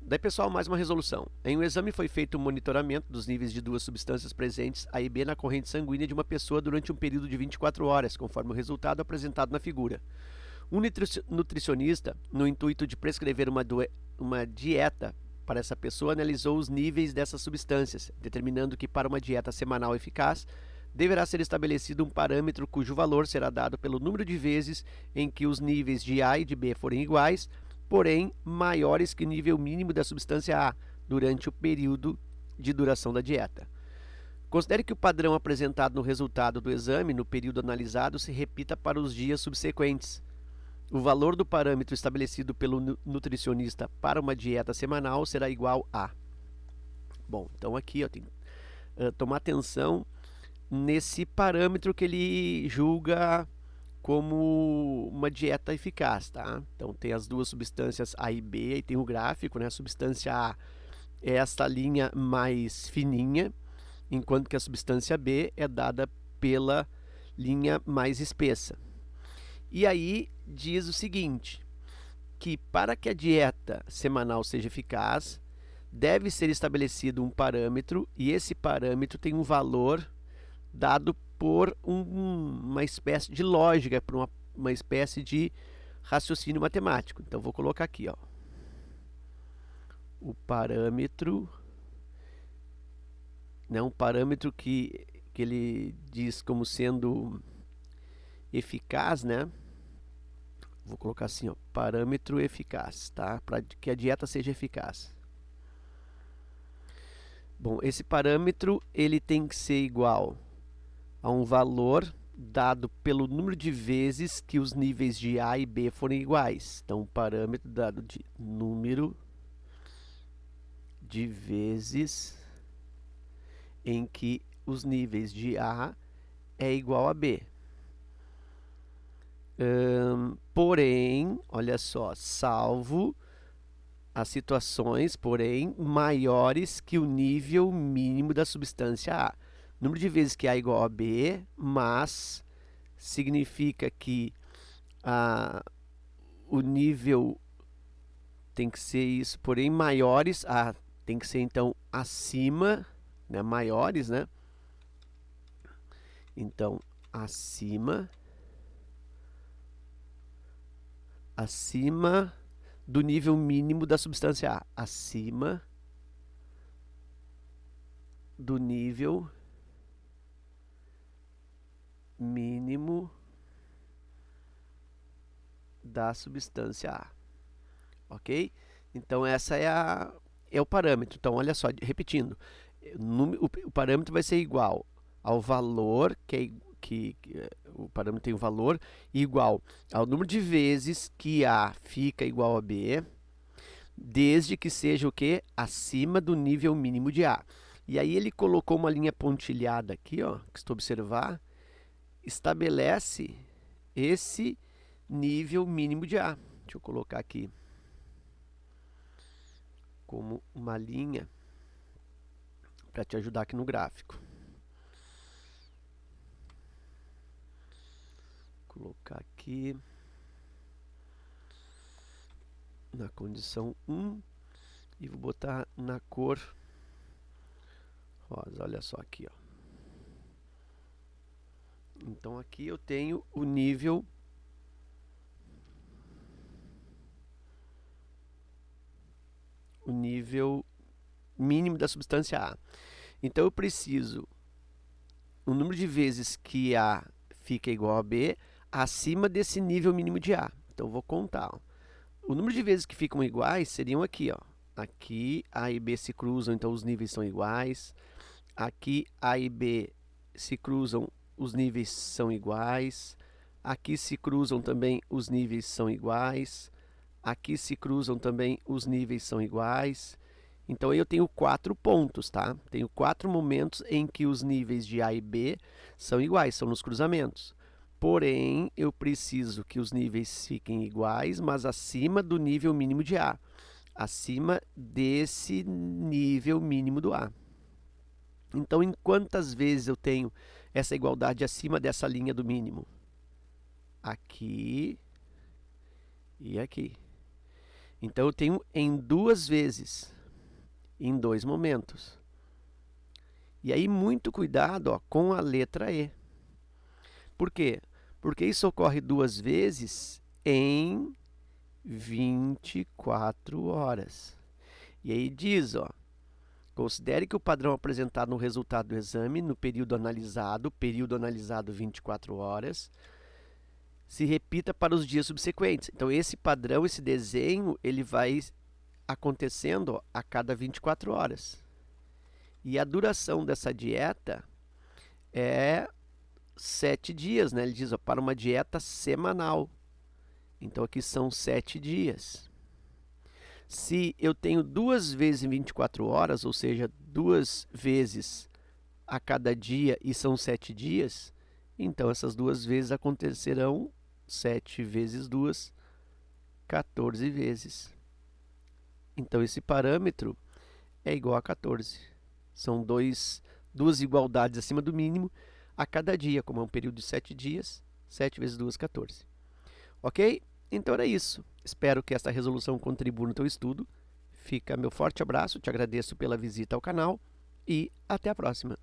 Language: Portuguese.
Daí, pessoal, mais uma resolução. Em um exame foi feito um monitoramento dos níveis de duas substâncias presentes A e B na corrente sanguínea de uma pessoa durante um período de 24 horas, conforme o resultado apresentado na figura. Um nutricionista, no intuito de prescrever uma dieta para essa pessoa, analisou os níveis dessas substâncias, determinando que para uma dieta semanal eficaz, deverá ser estabelecido um parâmetro cujo valor será dado pelo número de vezes em que os níveis de A e de B forem iguais, porém maiores que o nível mínimo da substância A durante o período de duração da dieta. Considere que o padrão apresentado no resultado do exame no período analisado se repita para os dias subsequentes. O valor do parâmetro estabelecido pelo nutricionista para uma dieta semanal será igual a. Bom, então aqui eu tenho que tomar atenção nesse parâmetro que ele julga como uma dieta eficaz, tá? Então tem as duas substâncias A e B, e tem o gráfico, né? A substância A é esta linha mais fininha, enquanto que a substância B é dada pela linha mais espessa. E aí diz o seguinte, que para que a dieta semanal seja eficaz, deve ser estabelecido um parâmetro, e esse parâmetro tem um valor dado por uma espécie de lógica, por uma espécie de raciocínio matemático. Então vou colocar aqui, ó, o parâmetro, né, um parâmetro que ele diz como sendo eficaz, né? Vou colocar assim, ó, parâmetro eficaz, tá? Para que a dieta seja eficaz. Bom, esse parâmetro ele tem que ser igual a um valor dado pelo número de vezes que os níveis de A e B forem iguais. Então, o parâmetro dado de número de vezes em que os níveis de A é igual a B. Porém, olha só, salvo as situações, porém, maiores que o nível mínimo da substância A. Número de vezes que A é igual a B, mas significa que o nível tem que ser isso, porém maiores, tem que ser então acima, né, maiores, né? Então, acima do nível mínimo da substância A, acima do nível mínimo da substância A, ok? Então essa é o parâmetro. Então olha só, repetindo, o parâmetro vai ser igual ao valor que o parâmetro tem um valor igual ao número de vezes que A fica igual a B, desde que seja o que? Acima do nível mínimo de A. E aí ele colocou uma linha pontilhada aqui, ó, que estou observar, estabelece esse nível mínimo de A. Deixa eu colocar aqui como uma linha para te ajudar aqui no gráfico. Colocar aqui na condição 1 e vou botar na cor rosa. Olha só aqui, ó. Então aqui eu tenho o nível mínimo da substância A. Então eu preciso o número de vezes que A fica igual a B acima desse nível mínimo de A. Então eu vou contar, ó. O número de vezes que ficam iguais seriam aqui, ó. Aqui A e B se cruzam, então os níveis são iguais. Aqui A e B se cruzam, os níveis são iguais. Aqui se cruzam também, os níveis são iguais. Aqui se cruzam também, os níveis são iguais. Então eu tenho 4 pontos, tá? Tenho 4 momentos em que os níveis de A e B são iguais, são nos cruzamentos. Porém, eu preciso que os níveis fiquem iguais, mas acima do nível mínimo de A. Acima desse nível mínimo do A. Então, em quantas vezes eu tenho essa igualdade acima dessa linha do mínimo? Aqui e aqui. Então eu tenho em 2 vezes, em 2 momentos. E aí muito cuidado, ó, com a letra E. Por quê? Porque isso ocorre 2 vezes em 24 horas. E aí diz, ó, considere que o padrão apresentado no resultado do exame no período analisado 24 horas, se repita para os dias subsequentes. Então, esse padrão, esse desenho, ele vai acontecendo, ó, a cada 24 horas. E a duração dessa dieta é 7 dias, né? Ele diz, ó, para uma dieta semanal. Então, aqui são 7 dias. Se eu tenho 2 vezes em 24 horas, ou seja, 2 vezes a cada dia e são 7 dias, então essas 2 vezes acontecerão 7 vezes 2, 14 vezes. Então esse parâmetro é igual a 14. São duas igualdades acima do mínimo a cada dia, como é um período de 7 dias, 7 vezes 2, 14. Ok? Então era isso. Espero que esta resolução contribua no teu estudo. Fica meu forte abraço, te agradeço pela visita ao canal e até a próxima.